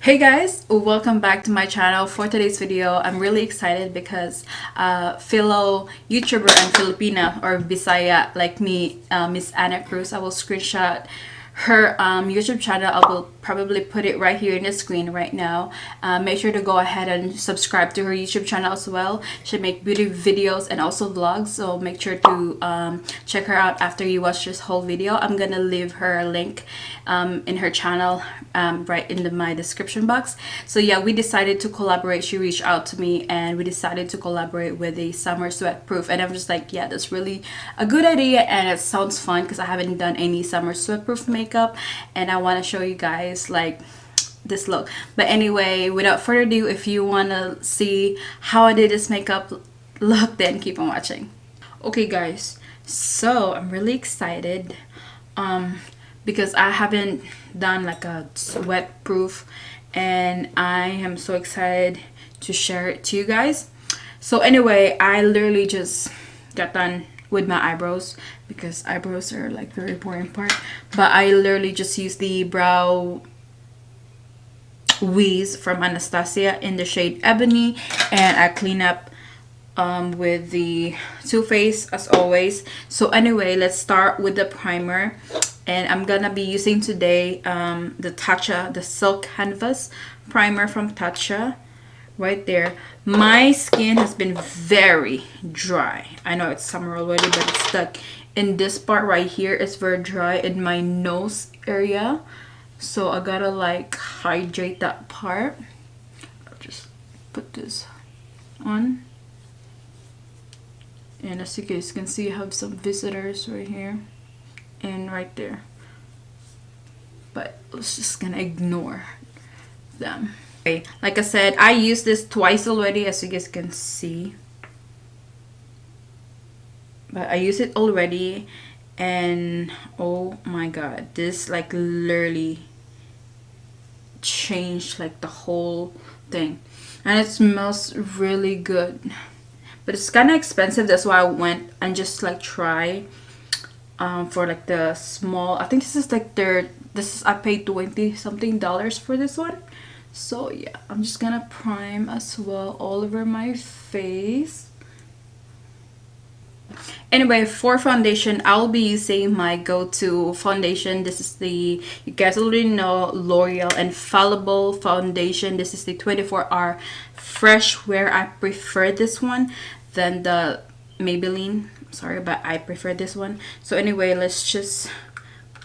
Hey guys, welcome back to my channel. For today's video, I'm really excited because fellow YouTuber and Filipina or Bisaya like me, Miss Anna Cruz, I will screenshot her YouTube channel. I will probably put it right here in the screen right now. Make sure to go ahead and subscribe to her YouTube channel as well. She make beauty videos and also vlogs, so make sure to check her out after you watch this whole video. I'm gonna leave her link in her channel right in my description box. So yeah, we decided to collaborate. She reached out to me and we decided to collaborate with a summer sweat proof, and I'm just like, yeah, that's really a good idea and it sounds fun because I haven't done any summer sweat proof makeup and I want to show you guys like this look. But anyway, without further ado, if you want to see how I did this makeup look, then keep on watching. Okay guys, so I'm really excited because I haven't done like a sweat proof and I am so excited to share it to you guys. So anyway, I literally just got done with my eyebrows because eyebrows are like very important part, but I literally just used the brow Wheeze from Anastasia in the shade Ebony, and I clean up with the Too Faced as always. So anyway, let's start with the primer, and I'm gonna be using today the Tatcha, the Silk Canvas primer from Tatcha right there. My skin has been very dry. I know it's summer already, but it's stuck in this part right here. It's very dry in my nose area, so I gotta like hydrate that part. I'll just put this on, and as you guys can see, I have some visitors right here and right there, but let's just gonna ignore them. Like I said, I used this twice already, as you guys can see, but I used it already and oh my god, this like literally changed like the whole thing, and it smells really good, but it's kind of expensive. That's why I went and just like try for like the small, I think this is like I paid $20 something for this one. So yeah, I'm just gonna prime as well all over my face. Anyway, for foundation, I'll be using my go-to foundation. This is the, you guys already know, L'Oreal Infallible foundation. This is the 24-hour fresh wear. I prefer this one than the Maybelline. Sorry, but I prefer this one. So anyway, let's just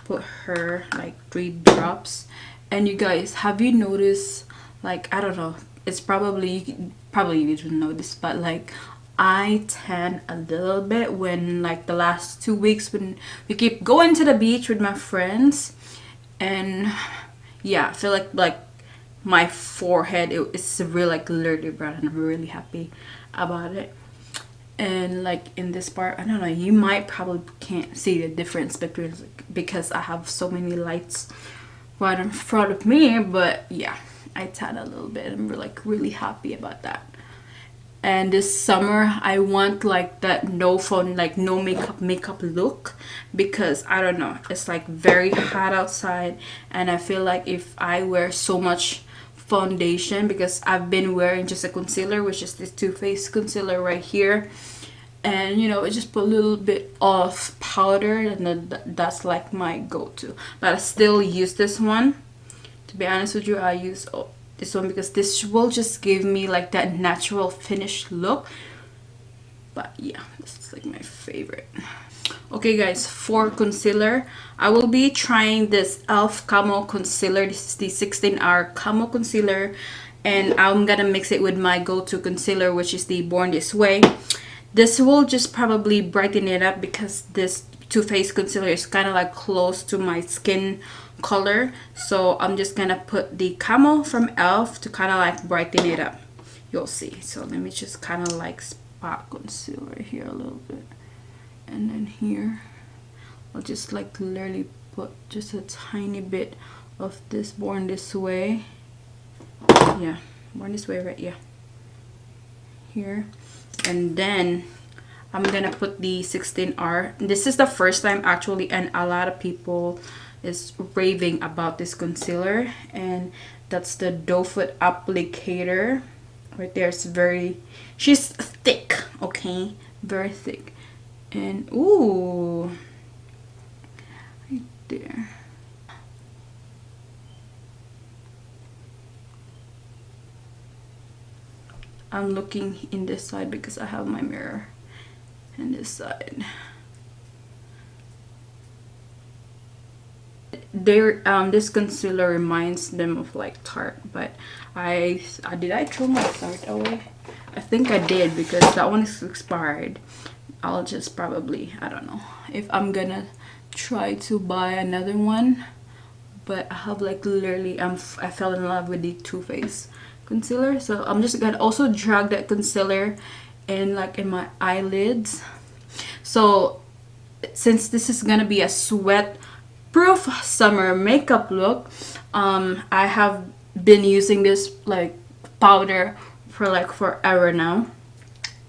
put her like 3 drops. And you guys, have you noticed, like, I don't know, it's probably you didn't know this, but like I tan a little bit when like the last 2 weeks when we keep going to the beach with my friends, and yeah, I feel like my forehead is really like literally brown, and I'm really happy about it. And like in this part, I don't know, you might probably can't see the difference between like, because I have so many lights right in front of me, but yeah, I tan a little bit. I'm really happy about that. And this summer I want like that no phone, like no makeup look, because I don't know, it's like very hot outside, and I feel like if I wear so much foundation, because I've been wearing just a concealer, which is this Too Faced concealer right here, and you know, it just put a little bit of powder, and then that's like my go-to. But I still use this one. To be honest with you, I use this one because this will just give me like that natural finished look. But yeah, this is like my favorite. Okay guys, for concealer, I will be trying this e.l.f. Camo Concealer. This is the 16-hour Camo Concealer, and I'm gonna mix it with my go-to concealer, which is the Born This Way. This will just probably brighten it up because this Too Faced concealer is kind of like close to my skin color, so I'm just gonna put the Camo from e.l.f. to kind of like brighten it up. You'll see. So let me just kind of like spot concealer here a little bit, and then here I'll just like literally put just a tiny bit of this Born This Way. Yeah, Born This Way, right? Yeah, here. And then I'm gonna put the 16R. This is the first time actually, and a lot of people is raving about this concealer, and That's the doe foot applicator right there. It's very, she's thick, okay, very thick. And ooh, right there. I'm looking in this side because I have my mirror in this side. This concealer reminds them of like Tarte, but I did I throw my Tarte away? I think I did because that one is expired. I'll just probably, I don't know if I'm gonna try to buy another one, but I have like literally I fell in love with the Too Faced concealer, so I'm just gonna also drag that concealer in like in my eyelids. So since this is gonna be a sweat proof summer makeup look, I have been using this like powder for like forever now,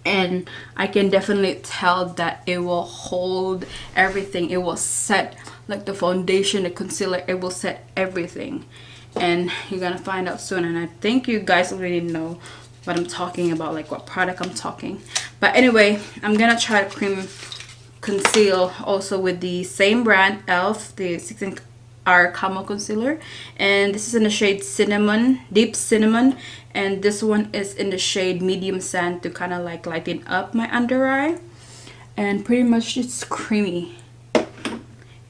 and I can definitely tell that it will hold everything. It will set like the foundation, the concealer, it will set everything, and you're gonna find out soon. And I think you guys already know what I'm talking about, like what product I'm talking. But anyway, I'm gonna try to cream conceal also with the same brand, elf, the 16-hour camo concealer, and this is in the shade cinnamon, deep cinnamon, and this one is in the shade medium sand to kind of like lighten up my under eye. And pretty much it's creamy.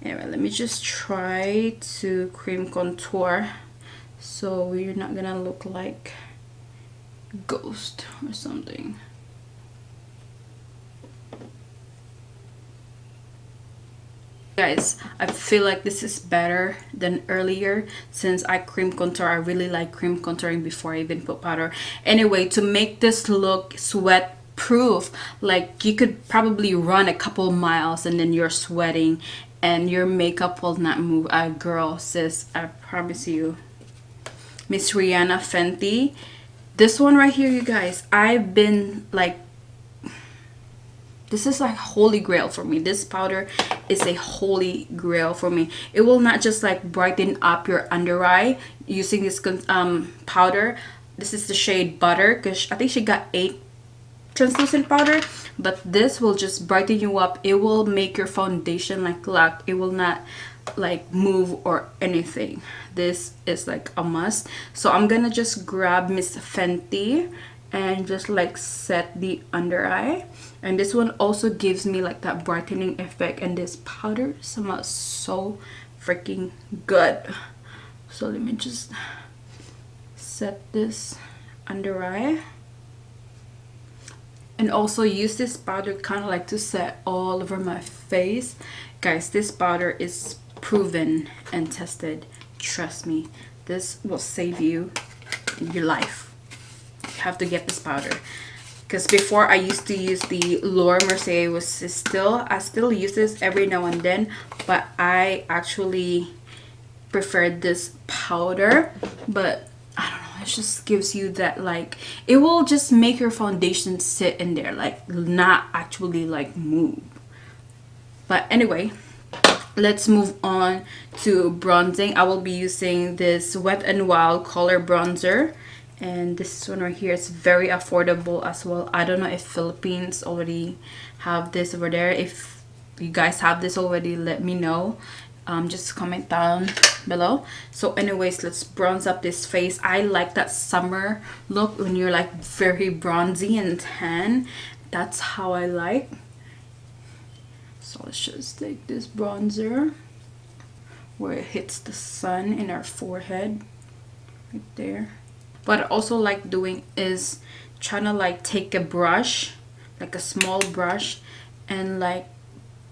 Anyway, let me just try to cream contour so we're not gonna look like ghost or something. Guys, I feel like this is better than earlier since I cream contour. I really like cream contouring before I even put powder. Anyway, to make this look sweat proof, like you could probably run a couple miles and then you're sweating and your makeup will not move. Girl, sis, I promise you. Miss Rihanna Fenty. This one right here, you guys, I've been like, this is like holy grail for me. This powder is a holy grail for me. It will not just like brighten up your under eye using this powder. This is the shade Butter, because I think she got 8 translucent powder, but this will just brighten you up. It will make your foundation like locked. It will not like move or anything. This is like a must. So I'm gonna just grab Miss Fenty and just like set the under eye, and this one also gives me like that brightening effect, and this powder smells so freaking good. So let me just set this under eye and also use this powder kind of like to set all over my face. Guys, this powder is proven and tested. Trust me, this will save you your life. Have to get this powder, because before I used to use the Laura Mercier, I still use this every now and then, but I actually preferred this powder. But I don't know, it just gives you that like, it will just make your foundation sit in there, like not actually like move. But anyway, let's move on to bronzing. I will be using this Wet n Wild color bronzer, and this one right here is very affordable as well. I don't know if Philippines already have this over there. If you guys have this already, let me know. Just comment down below. So anyways, let's bronze up this face. I like that summer look when you're like very bronzy and tan. That's how I like. So let's just take this bronzer where it hits the sun in our forehead right there. What I also like doing is trying to like take a brush, like a small brush, and like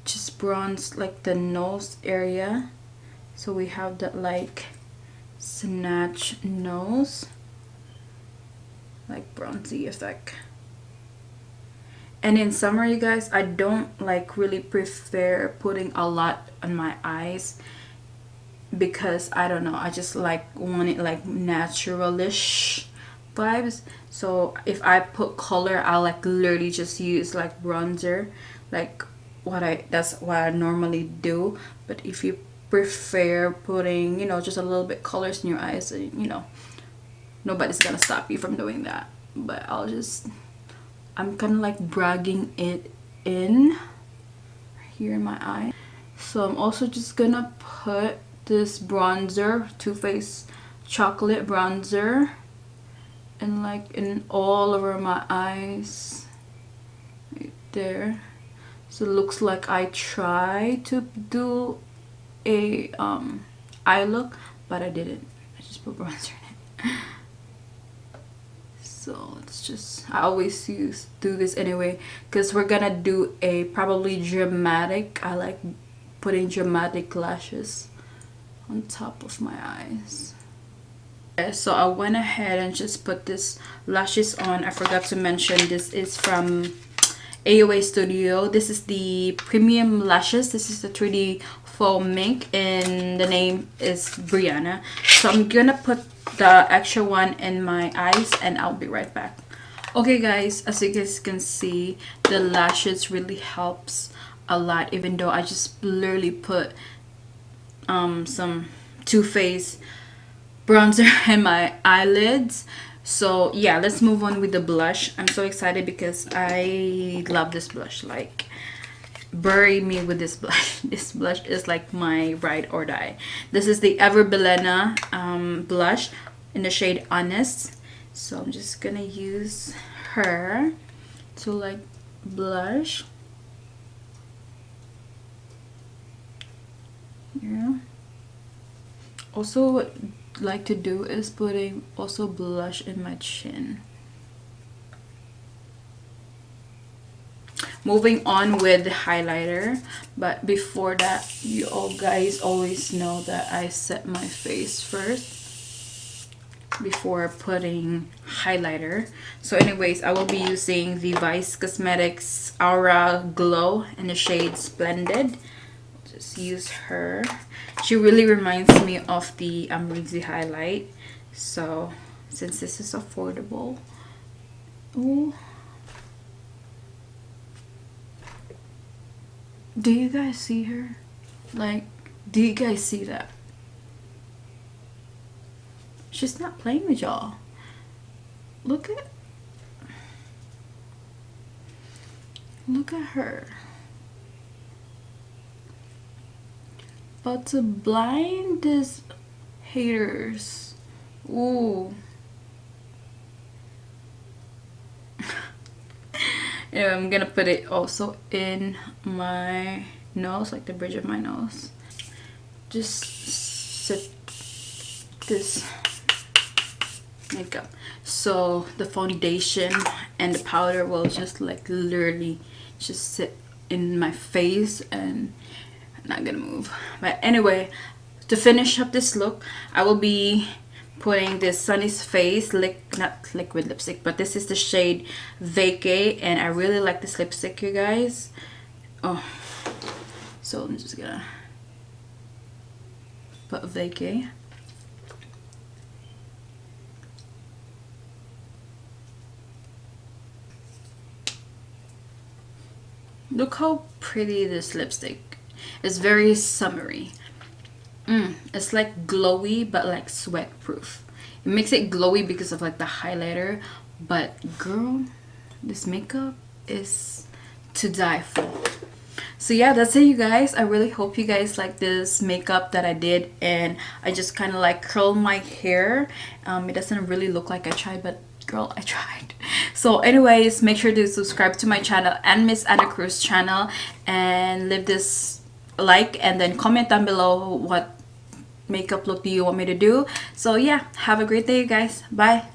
just bronze like the nose area, so we have that like snatch nose, like bronzy effect. And in summer, you guys, I don't like really prefer putting a lot on my eyes, because I don't know, I just like want it like naturalish vibes. So if I put color, I'll like literally just use like bronzer, like that's what I normally do. But if you prefer putting, you know, just a little bit colors in your eyes, you know, Nobody's gonna stop you from doing that. But I'm kind of like bragging it in here in my eye. So I'm also just gonna put this bronzer, Too Faced chocolate bronzer, and like in all over my eyes right there. So it looks like I try to do a eye look, but I didn't. I just put bronzer in it. So let's just, I always do this anyway, because we're gonna do a probably dramatic, I like putting dramatic lashes on top of my eyes. Okay, so I went ahead and just put this lashes on. I forgot to mention this is from AOA Studio. This is the premium lashes. This is the 3D foam mink and the name is Brianna. So I'm gonna put the extra one in my eyes and I'll be right back. Okay guys, as you guys can see, the lashes really helps a lot, even though I just literally put some Too Faced bronzer in my eyelids. So yeah, let's move on with the blush. I'm so excited because I love this blush. Like, bury me with this blush. This blush is like my ride or die. This is the Ever Belena blush in the shade Honest. So I'm just gonna use her to like blush. Yeah. Also, what I like to do is putting also blush in my chin. Moving on with the highlighter, but before that, you all guys always know that I set my face first before putting highlighter. So anyways, I will be using the Vice Cosmetics Aura Glow in the shade Splendid. Just use her. She really reminds me of the Amrezy highlight. So since this is affordable, ooh. Do you guys see her? Like, do you guys see that? She's not playing with y'all. Look at her. But to blind these haters. Ooh. Anyway, I'm gonna put it also in my nose, like the bridge of my nose. Just set this makeup so the foundation and the powder will just like literally just sit in my face and I'm not gonna move. But anyway, to finish up this look, I will be putting this Sunny's Face not liquid lipstick, but this is the shade Vacay, and I really like this lipstick, you guys. Oh, so I'm just gonna put Vacay. Look how pretty this lipstick is. Very summery. It's like glowy but like sweat proof. It makes it glowy because of like the highlighter, but girl, this makeup is to die for. So yeah, that's it, you guys. I really hope you guys like this makeup that I did, and I just kind of like curled my hair. It doesn't really look like I tried, but girl, I tried. So anyways, make sure to subscribe to my channel and Miss Anna Cruz channel, and leave this like and then comment down below what makeup look do you want me to do. So yeah, have a great day, you guys. Bye.